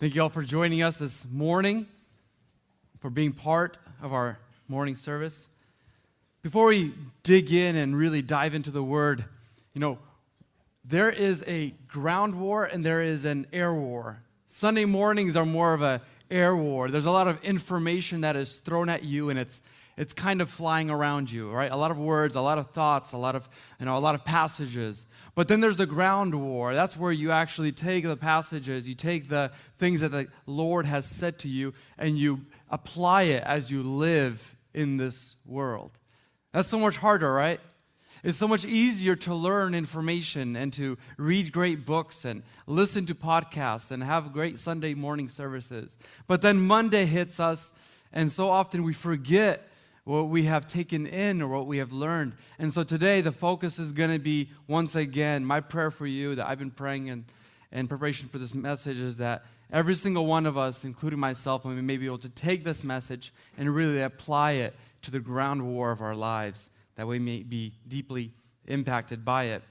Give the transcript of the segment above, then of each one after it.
Thank you all for joining us this morning, for being part of our morning service. Before we dig in and really dive into the Word, there is a ground war and there is an air war. Sunday mornings are more of an air war. There's a lot of information that is thrown at you, and it's kind of flying around you, right? A lot of words, a lot of thoughts, a lot of passages. But then there's the ground war. That's where you actually take the passages, you take the things that the Lord has said to you, and you apply it as you live in this world. That's so much harder, right? It's so much easier to learn information and to read great books and listen to podcasts and have great Sunday morning services. But then Monday hits us, and so often we forget what we have taken in or what we have learned. And so today the focus is going to be, once again, my prayer for you that I've been praying in preparation for this message is that every single one of us, including myself, we may be able to take this message and really apply it to the ground war of our lives, that we may be deeply impacted by it.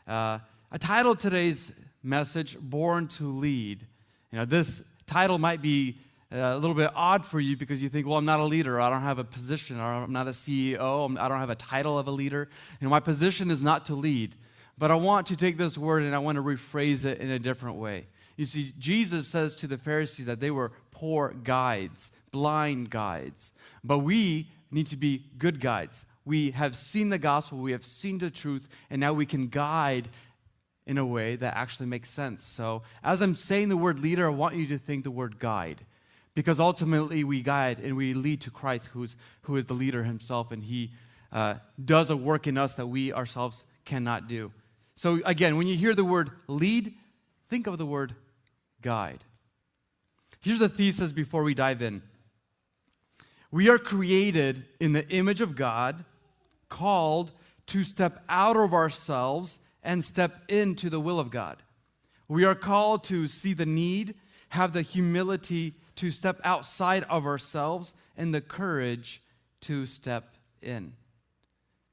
I titled today's message, Born to Lead. This title might be a little bit odd for you because you think, well, I'm not a leader, I don't have a position, or I'm not a CEO, I don't have a title of a leader. My position is not to lead. But I want to take this word and I want to rephrase it in a different way. You see, Jesus says to the Pharisees that they were poor guides, blind guides. But we need to be good guides. We have seen the gospel, we have seen the truth, and now we can guide in a way that actually makes sense. So as I'm saying the word leader, I want you to think the word guide. Because ultimately we guide and we lead to Christ, who is the leader himself, and he does a work in us that we ourselves cannot do. So again, when you hear the word lead, think of the word guide. Here's the thesis before we dive in. We are created in the image of God, called to step out of ourselves and step into the will of God. We are called to see the need, have the humility to step outside of ourselves, and the courage to step in.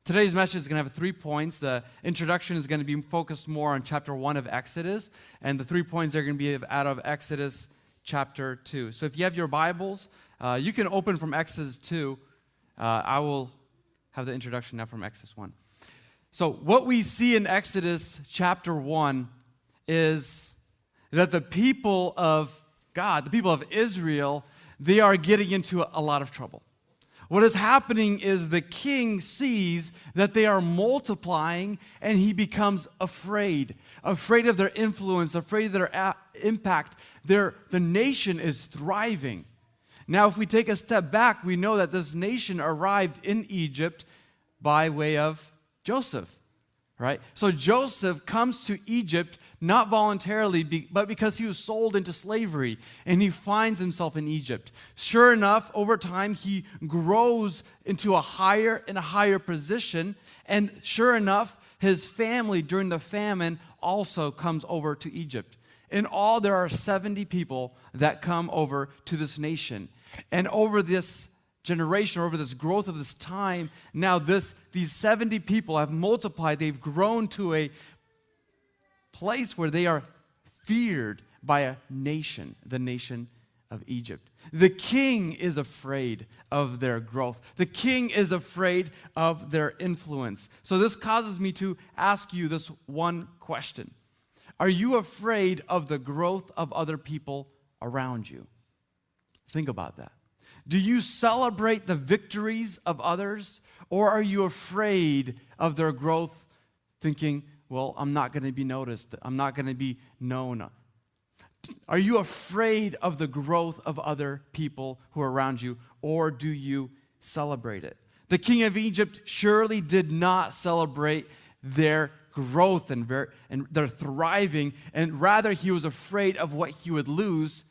Today's message is going to have 3 points. The introduction is going to be focused more on chapter 1 of Exodus, and the 3 points are going to be out of Exodus chapter 2. So if you have your Bibles, you can open from Exodus 2. I will have the introduction now from Exodus 1. So what we see in Exodus chapter 1 is that the people of God, the people of Israel, they are getting into a lot of trouble. What is happening is the king sees that they are multiplying, and he becomes afraid of their influence, afraid of their impact. The nation is thriving. Now, if we take a step back, we know that this nation arrived in Egypt by way of Joseph, right? So Joseph comes to Egypt not voluntarily, but because he was sold into slavery, and he finds himself in Egypt. Sure enough, over time, he grows into a higher and a higher position, and sure enough, his family during the famine also comes over to Egypt. In all, there are 70 people that come over to this nation. And over this generation, over this growth of this time, now these 70 people have multiplied. They've grown to a place where they are feared by a nation, the nation of Egypt. The king is afraid of their growth. The king is afraid of their influence. So this causes me to ask you this one question. Are you afraid of the growth of other people around you? Think about that. Do you celebrate the victories of others, or are you afraid of their growth, thinking, well, I'm not going to be noticed, I'm not going to be known? Are you afraid of the growth of other people who are around you, or do you celebrate it? The king of Egypt surely did not celebrate their growth and their thriving, and rather he was afraid of what he would lose,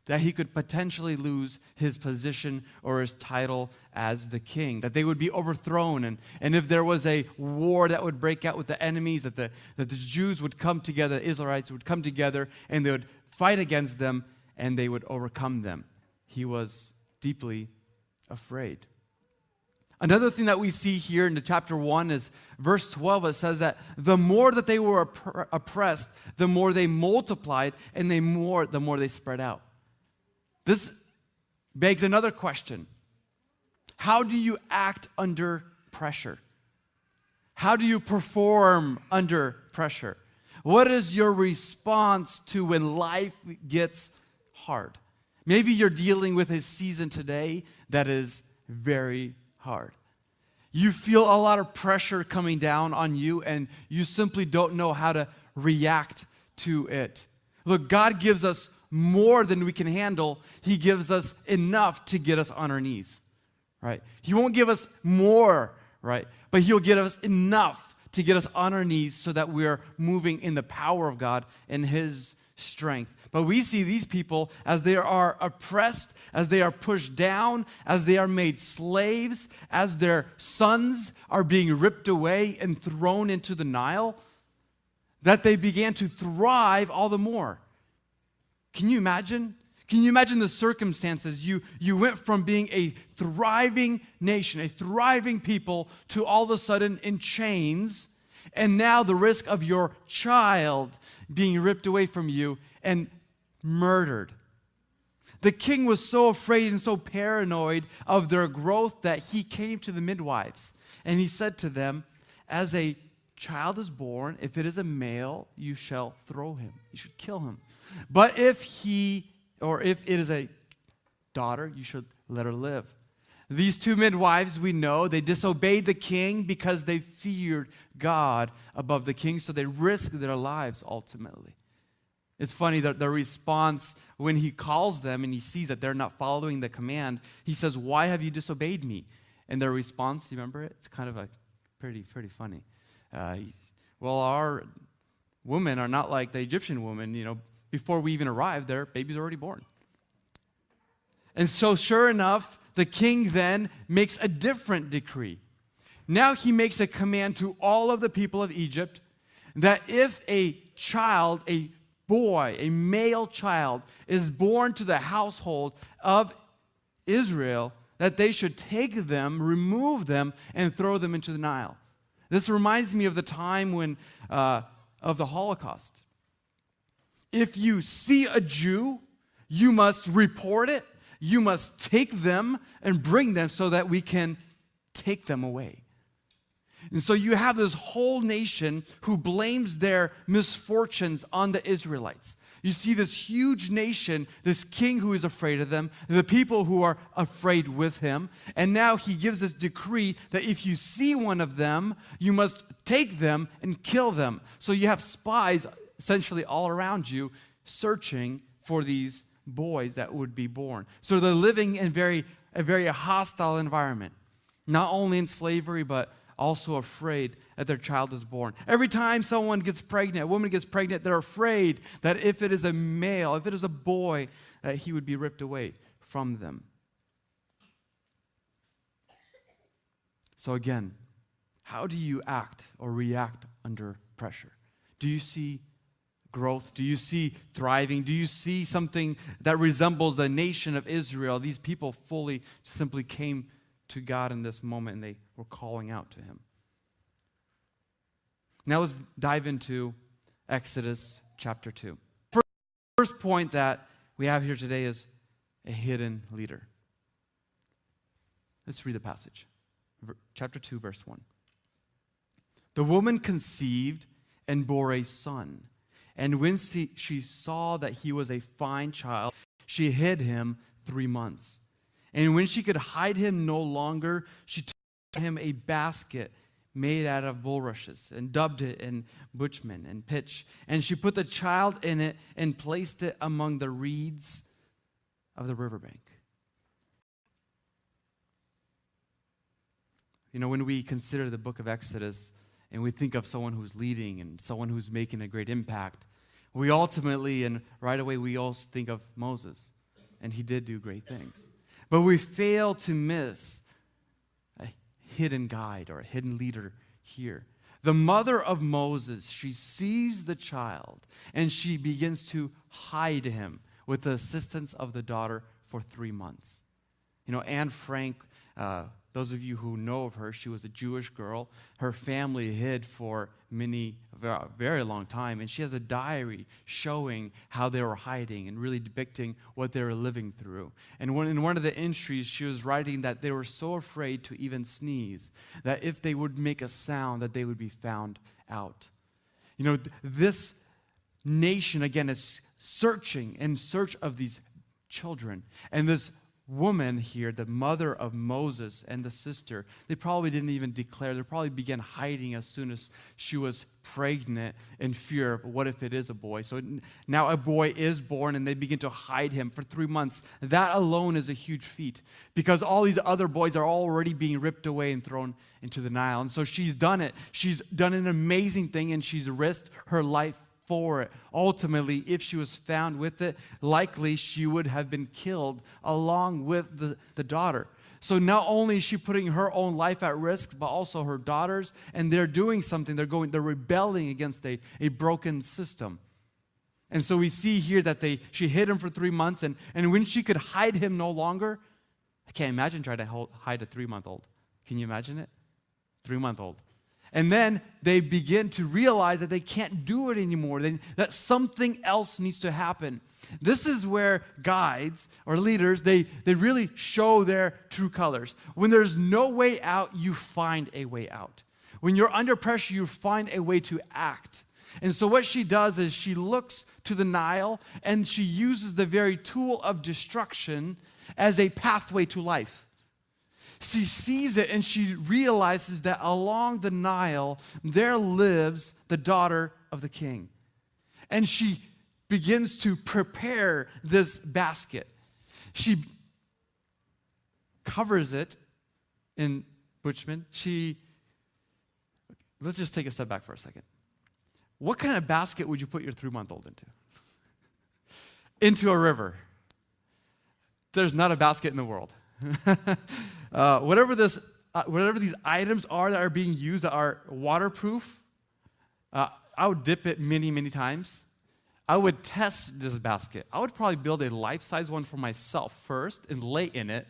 that he could potentially lose his position or his title as the king, that they would be overthrown, and if there was a war that would break out with the enemies, that the Jews would come together, the Israelites would come together, and they would fight against them, and they would overcome them. He was deeply afraid. Another thing that we see here in the chapter 1 is verse 12. It says that the more that they were oppressed, the more they multiplied, and the more they spread out. This begs another question. How do you act under pressure? How do you perform under pressure? What is your response to when life gets hard? Maybe you're dealing with a season today that is very hard. You feel a lot of pressure coming down on you, and you simply don't know how to react to it. Look, God gives us more than we can handle. He gives us enough to get us on our knees, right? He won't give us more, right? But He'll give us enough to get us on our knees so that we're moving in the power of God and His strength. But we see these people as they are oppressed, as they are pushed down, as they are made slaves, as their sons are being ripped away and thrown into the Nile, that they began to thrive all the more. Can you imagine? Can you imagine the circumstances? You went from being a thriving nation, a thriving people, to all of a sudden in chains, and now the risk of your child being ripped away from you and murdered. The king was so afraid and so paranoid of their growth that he came to the midwives, and he said to them, as a child is born, if it is a male, you shall throw him. You should kill him. But if it is a daughter, you should let her live. These two midwives, we know, they disobeyed the king because they feared God above the king, so they risked their lives ultimately. It's funny that the response when he calls them and he sees that they're not following the command, he says, "Why have you disobeyed me?" And their response, you remember it? It's kind of pretty funny. Well, our women are not like the Egyptian woman. Before we even arrived, their baby's already born. And so sure enough, the king then makes a different decree. Now he makes a command to all of the people of Egypt that if a child, a boy, a male child, is born to the household of Israel, that they should take them, remove them, and throw them into the Nile. This reminds me of the time when of the Holocaust. If you see a Jew, you must report it. You must take them and bring them so that we can take them away. And so you have this whole nation who blames their misfortunes on the Israelites. You see this huge nation, this king who is afraid of them, the people who are afraid with him. And now he gives this decree that if you see one of them, you must take them and kill them. So you have spies essentially all around you searching for these boys that would be born. So they're living in a very hostile environment, not only in slavery, but also afraid that their child is born. Every time someone gets pregnant, a woman gets pregnant, they're afraid that if it is a male, if it is a boy, that he would be ripped away from them. So again, how do you act or react under pressure? Do you see growth? Do you see thriving? Do you see something that resembles the nation of Israel? These people simply came to God in this moment and they were calling out to Him. Now let's dive into Exodus chapter 2. First point that we have here today is a hidden leader. Let's read the passage. Chapter 2, verse 1. The woman conceived and bore a son. And when she saw that he was a fine child, she hid him 3 months. And when she could hide him no longer, she took him a basket made out of bulrushes and dubbed it in bitumen and pitch. And she put the child in it and placed it among the reeds of the riverbank. When we consider the book of Exodus and we think of someone who's leading and someone who's making a great impact, we ultimately and right away we all think of Moses. And he did do great things. But we fail to miss a hidden guide or a hidden leader here. The mother of Moses, she sees the child and she begins to hide him with the assistance of the daughter for 3 months. Anne Frank, Those of you who know of her, she was a Jewish girl. Her family hid for a very long time, and she has a diary showing how they were hiding and really depicting what they were living through. And in one of the entries, she was writing that they were so afraid to even sneeze, that if they would make a sound, that they would be found out. You know, this nation, again, is searching in search of these children. And this woman here, the mother of Moses and the sister, they probably didn't even declare. They probably began hiding as soon as she was pregnant in fear of what if it is a boy. So now a boy is born and they begin to hide him for 3 months. That alone is a huge feat because all these other boys are already being ripped away and thrown into the Nile. And so she's done it. She's done an amazing thing and she's risked her life for it. Ultimately, if she was found with it, likely she would have been killed along with the daughter. So not only is she putting her own life at risk, but also her daughters, and they're doing something. They're rebelling against a baroken system. And so we see here that she hid him for 3 months, and when she could hide him no longer, I can't imagine trying to hide a 3-month-old. Can you imagine it? 3-month-old. And then they begin to realize that they can't do it anymore, that something else needs to happen. This is where guides or leaders, they really show their true colors. When there's no way out, you find a way out. When you're under pressure, you find a way to act. And so what she does is she looks to the Nile and she uses the very tool of destruction as a pathway to life. She sees it and she realizes that along the Nile, there lives the daughter of the king. And she begins to prepare this basket. She covers it in bitumen. Let's just take a step back for a second. What kind of basket would you put your 3-month-old into? Into a river. There's not a basket in the world. Whatever these items are that are being used that are waterproof, I would dip it many, many times. I would test this basket. I would probably build a life-size one for myself first and lay in it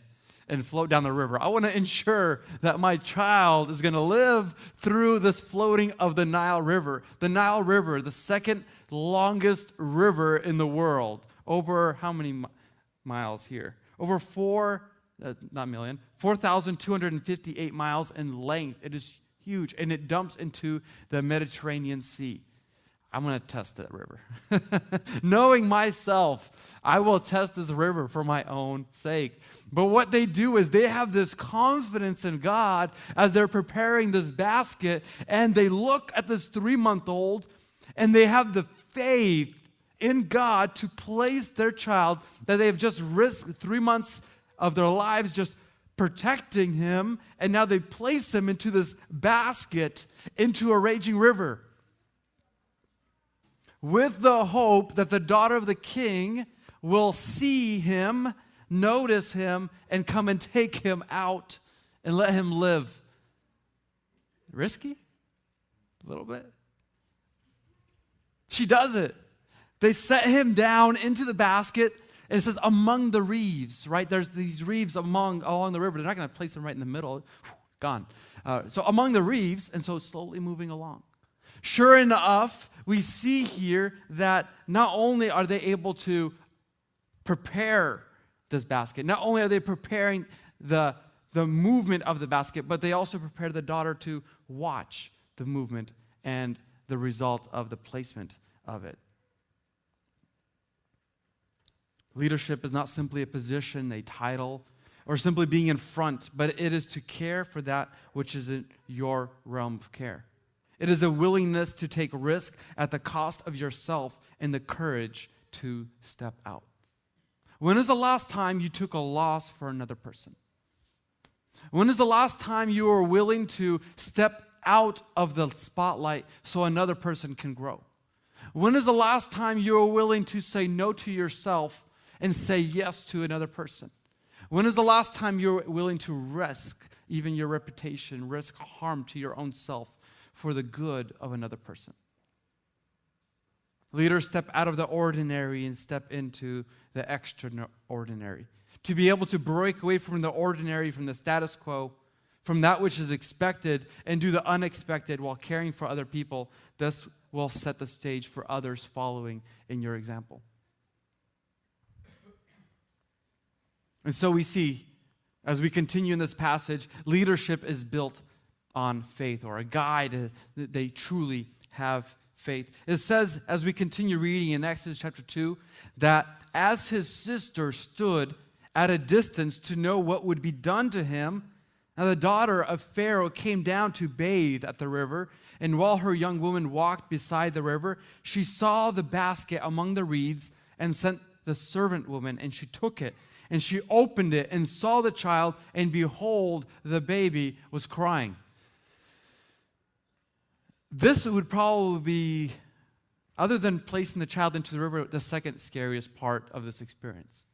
and float down the river. I want to ensure that my child is going to live through this floating of the Nile River. The Nile River, the second longest river in the world. Over how many miles here? Over 4,258 miles in length. It is huge, and it dumps into the Mediterranean Sea. I'm going to test that river. Knowing myself, I will test this river for my own sake. But what they do is they have this confidence in God as they're preparing this basket, and they look at this 3-month-old, and they have the faith in God to place their child that they have just risked 3 months of their lives just protecting him, and now they place him into this basket, into a raging river, with the hope that the daughter of the king will see him, notice him, and come and take him out and let him live. Risky? A little bit. She does it. They set him down into the basket, and it says among the reeds, right? There's these reeds along the river. They're not going to place him right in the middle. Gone. So among the reeds, and so slowly moving along. Sure enough, we see here that not only are they able to prepare this basket, not only are they preparing the movement of the basket, but they also prepare the daughter to watch the movement and the result of the placement of it. Leadership is not simply a position, a title, or simply being in front, but it is to care for that which is in your realm of care. It is a willingness to take risk at the cost of yourself and the courage to step out. When is the last time you took a loss for another person? When is the last time you were willing to step out of the spotlight so another person can grow? When is the last time you were willing to say no to yourself and say yes to another person? When is the last time you were willing to risk even your reputation, risk harm to your own self for the good of another person? Leaders step out of the ordinary and step into the extraordinary. To be able to break away from the ordinary, from the status quo, from that which is expected and do the unexpected while caring for other people. This will set the stage for others following in your example. And so we see, as we continue in this passage, leadership is built on faith, or a guide that they truly have faith. It says, as we continue reading in Exodus chapter 2, that as his sister stood at a distance to know what would be done to him, and the daughter of Pharaoh came down to bathe at the river, and while her young woman walked beside the river, she saw the basket among the reeds and sent the servant woman, and she took it, and she opened it and saw the child, and behold, the baby was crying. This would probably be, other than placing the child into the river, the second scariest part of this experience.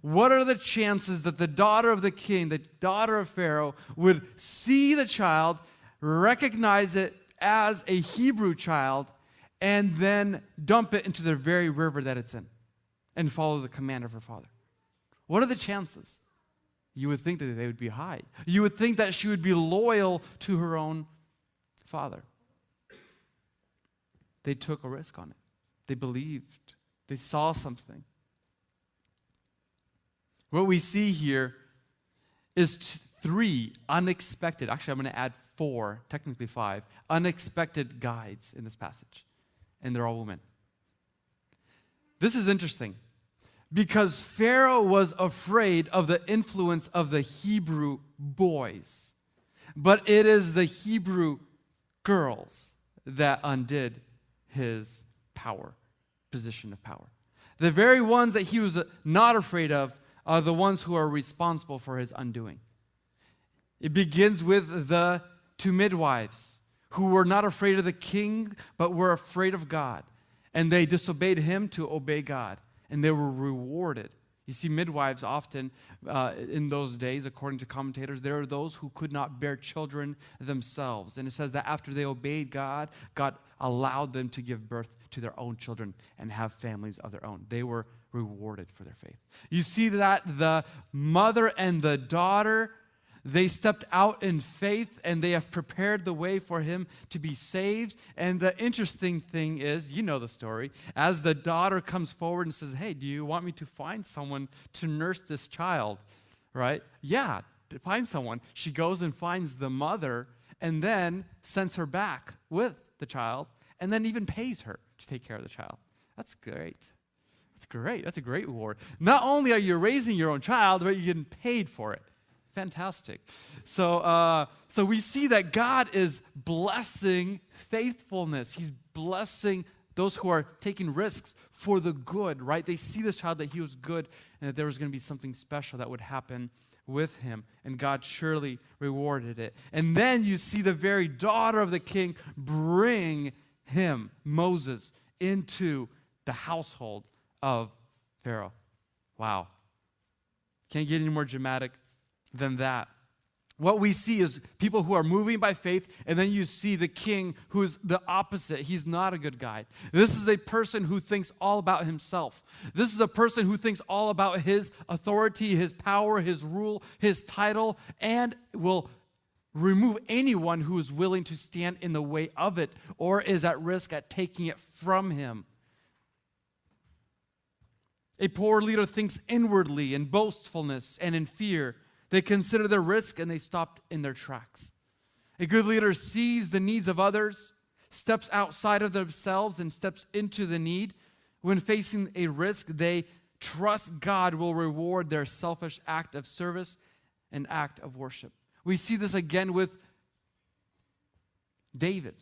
What are the chances that the daughter of the king, the daughter of Pharaoh, would see the child, recognize it as a Hebrew child, and then dump it into the very river that it's in and follow the command of her father? What are the chances? You would think that they would be high. You would think that she would be loyal to her own father. They took a risk on it. They believed. They saw something. What we see here is three unexpected, actually I'm going to add four, technically five, unexpected guides in this passage. And they're all women. This is interesting because Pharaoh was afraid of the influence of the Hebrew boys. But it is the Hebrew girls that undid his power, position of power. The very ones that he was not afraid of are the ones who are responsible for his undoing. It begins with the two midwives who were not afraid of the king, but were afraid of God. And they disobeyed him to obey God. And they were rewarded. You see, midwives often, in those days, according to commentators, there are those who could not bear children themselves. And it says that after they obeyed God, God allowed them to give birth to their own children and have families of their own. They were rewarded for their faith. You see that the mother and the daughter, they stepped out in faith and they have prepared the way for him to be saved. And the interesting thing is, you know the story, as the daughter comes forward and says, hey, do you want me to find someone to nurse this child? Right? Yeah, to find someone. She goes and finds the mother and then sends her back with the child and then even pays her to take care of the child. That's great. That's great. That's a great reward. Not only are you raising your own child, but you're getting paid for it. Fantastic. So we see that God is blessing faithfulness. He's blessing those who are taking risks for the good, right? They see this child that he was good and that there was going to be something special that would happen with him. And God surely rewarded it. And then you see the very daughter of the king bring him, Moses, into the household of Pharaoh. Wow. Can't get any more dramatic than that. What we see is people who are moving by faith, and then you see the king who is the opposite. He's not a good guy. This is a person who thinks all about himself. This is a person who thinks all about his authority, his power, his rule, his title, and will remove anyone who is willing to stand in the way of it or is at risk at taking it from him. A poor leader thinks inwardly in boastfulness and in fear. They consider their risk and they stop in their tracks. A good leader sees the needs of others, steps outside of themselves and steps into the need. When facing a risk, they trust God will reward their selfish act of service and act of worship. We see this again with David.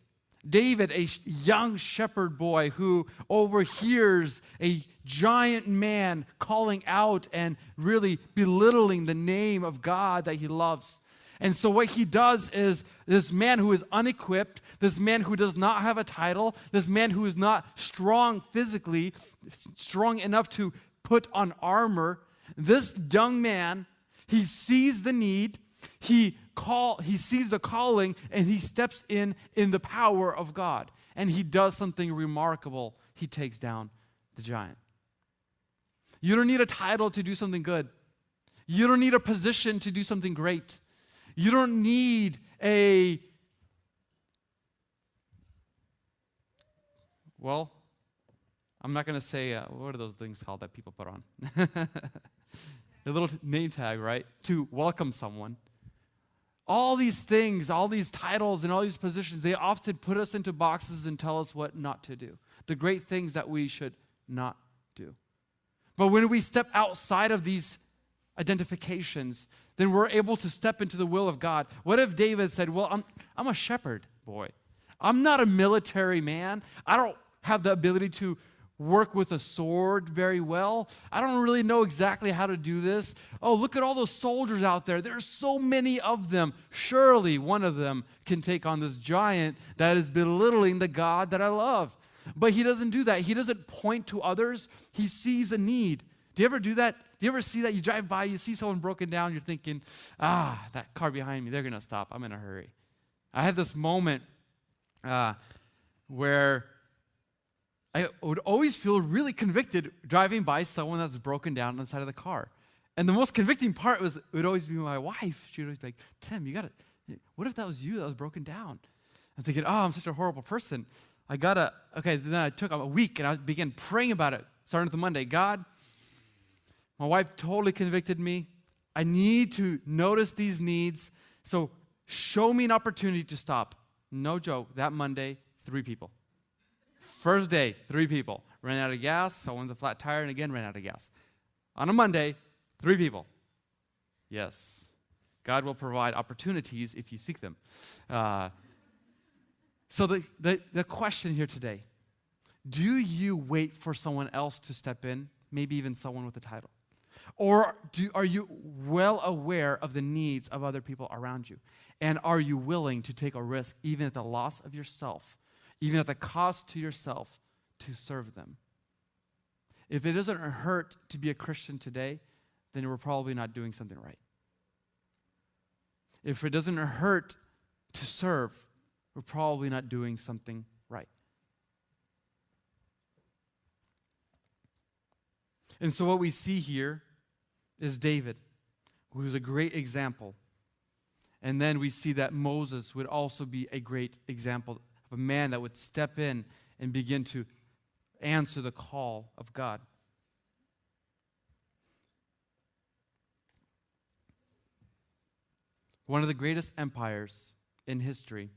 David, a young shepherd boy who overhears a giant man calling out and really belittling the name of God that he loves. And so what he does is this man who is unequipped, this man who does not have a title, this man who is not strong physically, strong enough to put on armor, this young man, he sees the need, he sees the calling, and he steps in the power of God. And he does something remarkable. He takes down the giant. You don't need a title to do something good. You don't need a position to do something great. You don't need well, I'm not going to say, what are those things called that people put on? The little name tag, right? To welcome someone. All these things, all these titles and all these positions, they often put us into boxes and tell us what not to do. The great things that we should not do. But when we step outside of these identifications, then we're able to step into the will of God. What if David said, well, I'm a shepherd boy. I'm not a military man. I don't have the ability to work with a sword very well. I don't really know exactly how to do this. Oh, look at all those soldiers out there. There's so many of them. Surely one of them can take on this giant that is belittling the God that I love. But he doesn't do that. He doesn't point to others. He sees a need. Do you ever do that? Do you ever see that? You drive by, you see someone broken down, you're thinking, that car behind me, they're going to stop. I'm in a hurry. I had this moment where I would always feel really convicted driving by someone that's broken down on the side of the car. And the most convicting part was, it would always be my wife. She would always be like, Tim, what if that was you that was broken down? I'm thinking, I'm such a horrible person. Then I took a week and I began praying about it, starting with the Monday. God, my wife totally convicted me. I need to notice these needs. So show me an opportunity to stop. No joke, that Monday, 3 people. First day, 3 people. Ran out of gas, someone's a flat tire, and again ran out of gas. On a Monday, 3 people. Yes, God will provide opportunities if you seek them. So the question here today, do you wait for someone else to step in, maybe even someone with a title? Or are you well aware of the needs of other people around you? And are you willing to take a risk, even at the loss of yourself, even at the cost to yourself, to serve them? If it doesn't hurt to be a Christian today, then we're probably not doing something right. If it doesn't hurt to serve, we're probably not doing something right. And so what we see here is David, who is a great example. And then we see that Moses would also be a great example of a man that would step in and begin to answer the call of God. One of the greatest empires in history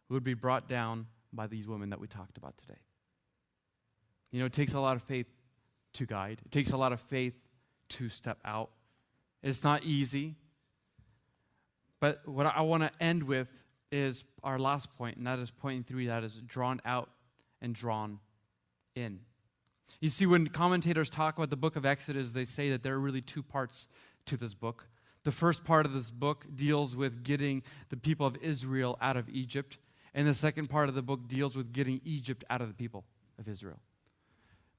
would be brought down by these women that we talked about today. It takes a lot of faith to guide. It takes a lot of faith to step out. It's not easy. But what I want to end with is our last point, and that is point 3, that is drawn out and drawn in. You see, when commentators talk about the book of Exodus, they say that there are really 2 parts to this book. The first part of this book deals with getting the people of Israel out of Egypt, and the second part of the book deals with getting Egypt out of the people of Israel.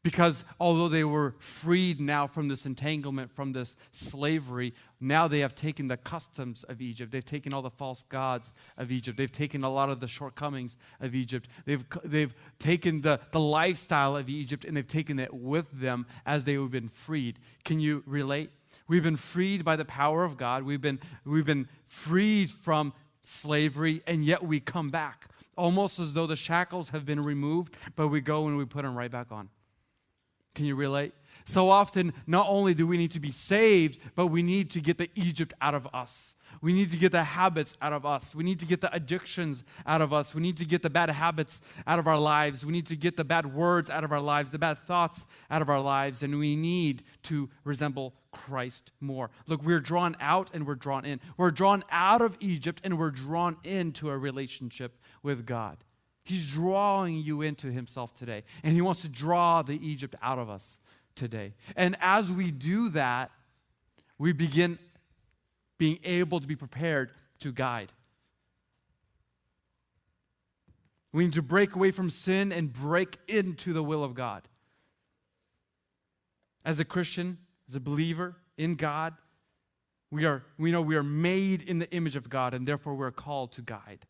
Because although they were freed now from this entanglement, from this slavery, now they have taken the customs of Egypt. They've taken all the false gods of Egypt. They've taken a lot of the shortcomings of Egypt. They've taken the lifestyle of Egypt, and they've taken it with them as they have been freed. Can you relate? We've been freed by the power of God. We've been freed from slavery, and yet we come back, almost as though the shackles have been removed, but we go and we put them right back on. Can you relate? So often, not only do we need to be saved, but we need to get the Egypt out of us. We need to get the habits out of us. We need to get the addictions out of us. We need to get the bad habits out of our lives. We need to get the bad words out of our lives, the bad thoughts out of our lives, and we need to resemble Christ more. Look, we're drawn out and we're drawn in. We're drawn out of Egypt and we're drawn into a relationship with God. He's drawing you into himself today, and he wants to draw the Egypt out of us today. And as we do that, we begin being able to be prepared to guide. We need to break away from sin and break into the will of God. As a Christian, as a believer in God, we know we are made in the image of God, and therefore we're called to guide.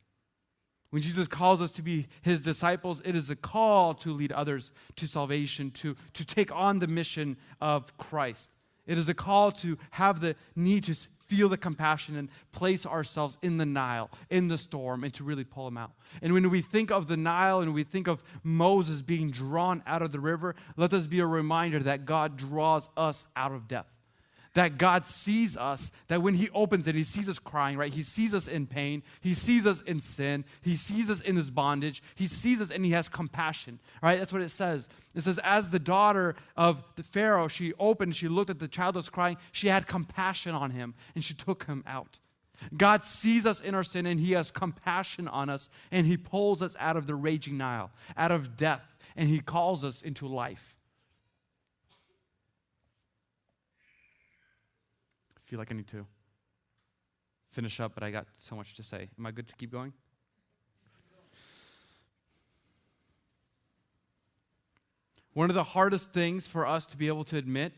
When Jesus calls us to be his disciples, it is a call to lead others to salvation, to take on the mission of Christ. It is a call to have the need to feel the compassion and place ourselves in the Nile, in the storm, and to really pull him out. And when we think of the Nile and we think of Moses being drawn out of the river, let us be a reminder that God draws us out of death. That God sees us, that when he opens it, he sees us crying, right? He sees us in pain. He sees us in sin. He sees us in his bondage. He sees us and he has compassion, right? That's what it says. It says, as the daughter of the Pharaoh, she opened, she looked at the child that was crying. She had compassion on him and she took him out. God sees us in our sin and he has compassion on us and he pulls us out of the raging Nile, out of death, and he calls us into life. I feel like I need to finish up, but I got so much to say. Am I good to keep going? One of the hardest things for us to be able to admit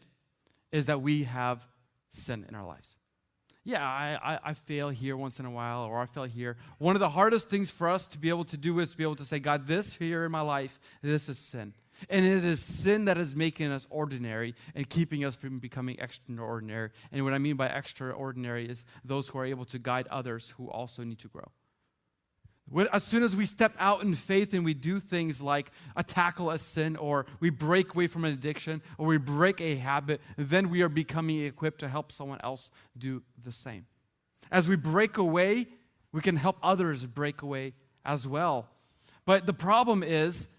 is that we have sin in our lives. Yeah, I fail here once in a while, or I fail here. One of the hardest things for us to be able to do is to be able to say, God, this here in my life, this is sin. And it is sin that is making us ordinary and keeping us from becoming extraordinary. And what I mean by extraordinary is those who are able to guide others who also need to grow. As soon as we step out in faith and we do things like tackle a sin, or we break away from an addiction, or we break a habit, then we are becoming equipped to help someone else do the same. As we break away, we can help others break away as well. But the problem is,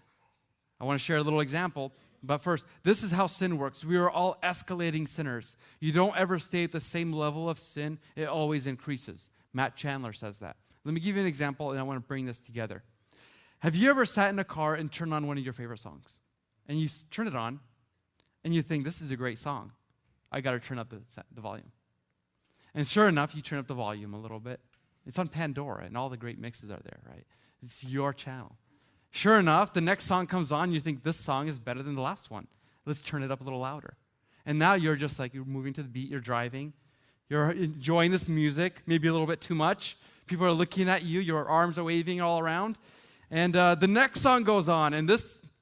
I want to share a little example, but first, this is how sin works. We are all escalating sinners. You don't ever stay at the same level of sin. It always increases. Matt Chandler says that. Let me give you an example, and I want to bring this together. Have you ever sat in a car and turned on one of your favorite songs? And you turn it on, and you think, this is a great song. I got to turn up the volume. And sure enough, you turn up the volume a little bit. It's on Pandora, and all the great mixes are there, right? It's your channel. Sure enough, the next song comes on, you think this song is better than the last one. Let's turn it up a little louder. And now you're just like, you're moving to the beat, you're driving, you're enjoying this music, maybe a little bit too much. People are looking at you, your arms are waving all around. And the next song goes on, and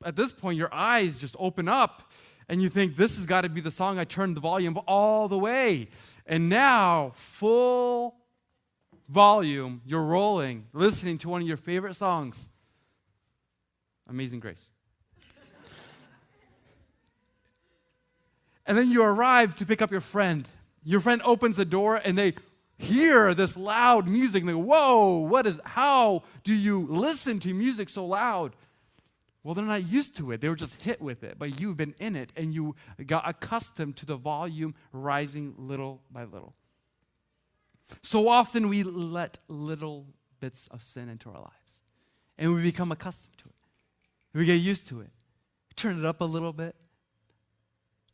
at this point, your eyes just open up, and you think, this has got to be the song. I turned the volume all the way. And now, full volume, you're rolling, listening to one of your favorite songs. Amazing Grace. And then you arrive to pick up your friend. Your friend opens the door and they hear this loud music and they go, whoa, how do you listen to music so loud? Well, they're not used to it. They were just hit with it, but you've been in it and you got accustomed to the volume rising little by little. So often we let little bits of sin into our lives and we become accustomed to it. We get used to it. Turn it up a little bit.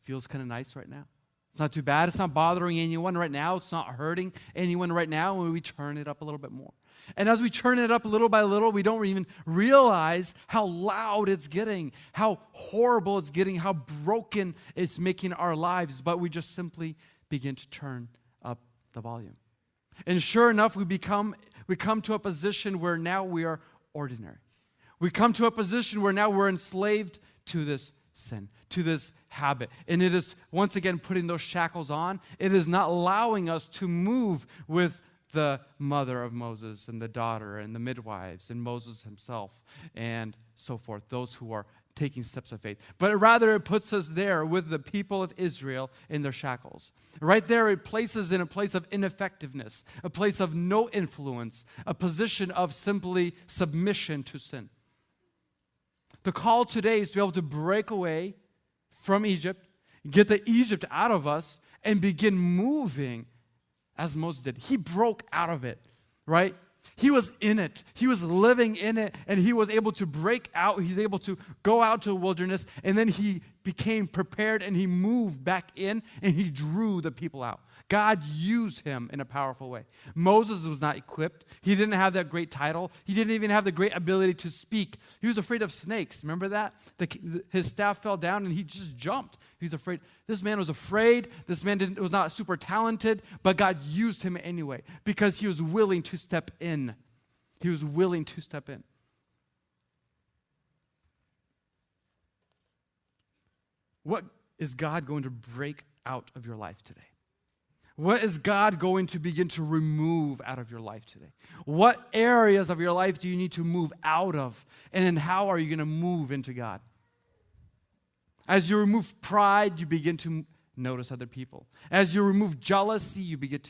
Feels kind of nice right now. It's not too bad. It's not bothering anyone right now. It's not hurting anyone right now when we turn it up a little bit more. And as we turn it up little by little, we don't even realize how loud it's getting, how horrible it's getting, how broken it's making our lives, but we just simply begin to turn up the volume. And sure enough, we come to a position where now we are ordinary. We come to a position where now we're enslaved to this sin, to this habit. And it is, once again, putting those shackles on. It is not allowing us to move with the mother of Moses and the daughter and the midwives and Moses himself and so forth, those who are taking steps of faith. But rather it puts us there with the people of Israel in their shackles. Right there it places in a place of ineffectiveness, a place of no influence, a position of simply submission to sin. The call today is to be able to break away from Egypt, get the Egypt out of us, and begin moving as Moses did. He broke out of it, right? He was in it. He was living in it, and he was able to break out. He was able to go out to the wilderness, and then he became prepared, and he moved back in, and he drew the people out. God used him in a powerful way. Moses was not equipped. He didn't have that great title. He didn't even have the great ability to speak. He was afraid of snakes. Remember that? His staff fell down and he just jumped. He was afraid. This man was afraid. This man was not super talented, but God used him anyway because he was willing to step in. He was willing to step in. What is God going to break out of your life today? What is God going to begin to remove out of your life today? What areas of your life do you need to move out of? And then how are you going to move into God? As you remove pride, you begin to notice other people. As you remove jealousy, you begin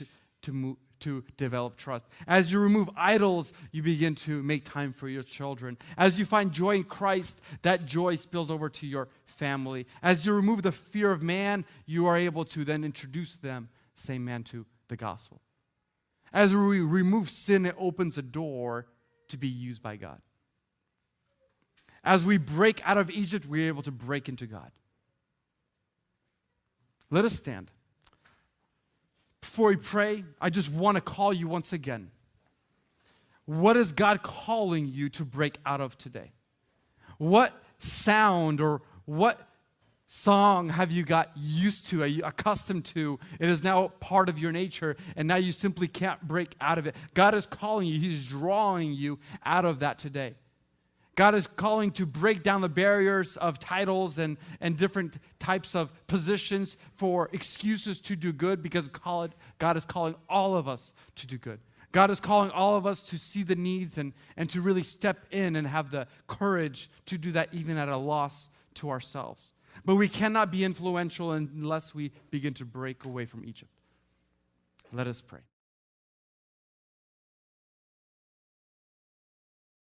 to develop trust. As you remove idols, you begin to make time for your children. As you find joy in Christ, that joy spills over to your family. As you remove the fear of man, you are able to then introduce them, same man, to the gospel. As we remove sin, it opens a door to be used by God. As we break out of Egypt, we're able to break into God. Let us stand. Before we pray, I just want to call you once again. What is God calling you to break out of today? What sound or what song have you got used to, are you accustomed to? It is now part of your nature, and now you simply can't break out of it. God is calling you. He's drawing you out of that today. God is calling to break down the barriers of titles and different types of positions for excuses to do good, because God is calling all of us to do good. God is calling all of us to see the needs and to really step in and have the courage to do that even at a loss to ourselves. But we cannot be influential unless we begin to break away from Egypt. Let us pray.